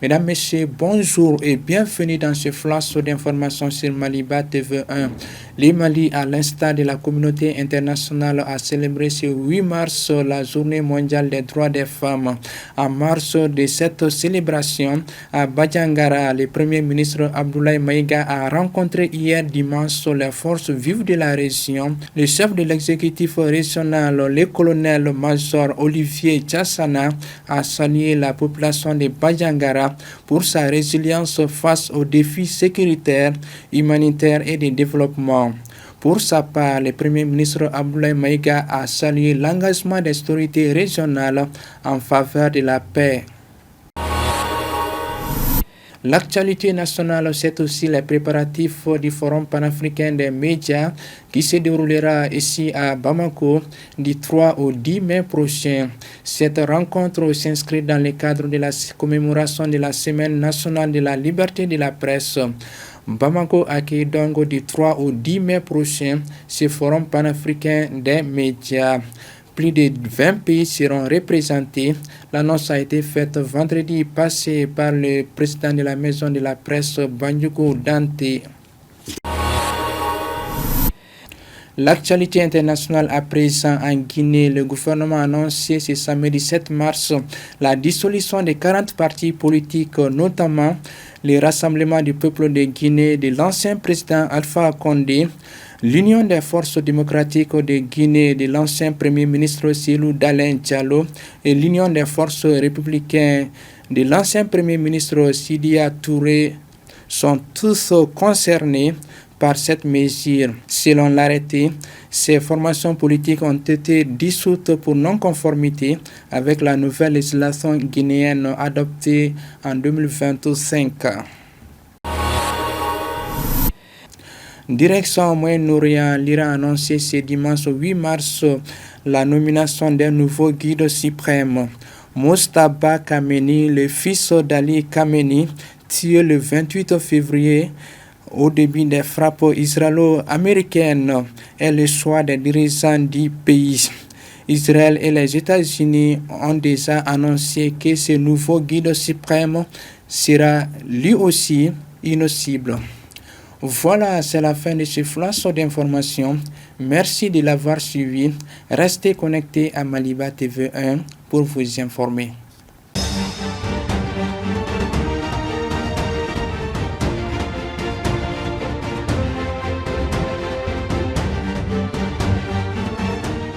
Mesdames, Messieurs, bonjour et bienvenue dans ce flash d'informations sur Maliba TV1. Le Mali, à l'instar de la communauté internationale, a célébré ce 8 mars la journée mondiale des droits des femmes. En mars de cette célébration, à Badjangara, le premier ministre Abdoulaye Maïga a rencontré hier dimanche les forces vives de la région. Le chef de l'exécutif régional, le colonel-major Olivier Djassana, a salué la population de Badjangara pour sa résilience face aux défis sécuritaires, humanitaires et de développement. Pour sa part, le Premier ministre Abdoulaye Maïga a salué l'engagement des autorités régionales en faveur de la paix. L'actualité nationale, c'est aussi les préparatifs du Forum panafricain des médias qui se déroulera ici à Bamako du 3 au 10 mai prochain. Cette rencontre s'inscrit dans le cadre de la commémoration de la Semaine nationale de la liberté de la presse. Bamako accueille donc du 3 au 10 mai prochain ce Forum panafricain des médias. Plus de 20 pays seront représentés. L'annonce a été faite vendredi passé par le président de la maison de la presse, Bandjougou Dante. L'actualité internationale à présent en Guinée, le gouvernement a annoncé ce samedi 7 mars la dissolution de 40 partis politiques, notamment le Rassemblement du peuple de Guinée de l'ancien président Alpha Condé, l'Union des forces démocratiques de Guinée de l'ancien premier ministre Cellou Dalein Diallo et l'Union des forces républicaines de l'ancien premier ministre Sidya Touré sont tous concernés par cette mesure. Selon l'arrêté, ces formations politiques ont été dissoutes pour non-conformité avec la nouvelle législation guinéenne adoptée en 2025. Direction Moyen-Orient, l'Iran a annoncé ce dimanche 8 mars la nomination d'un nouveau guide suprême. Mojtaba Khamenei, le fils d'Ali Khamenei, tué le 28 février au début des frappes israélo-américaines, est le choix des dirigeants du pays. Israël et les États-Unis ont déjà annoncé que ce nouveau guide suprême sera lui aussi une cible. Voilà, c'est la fin de ce flash d'informations. Merci de l'avoir suivi. Restez connectés à Maliba TV1 pour vous informer.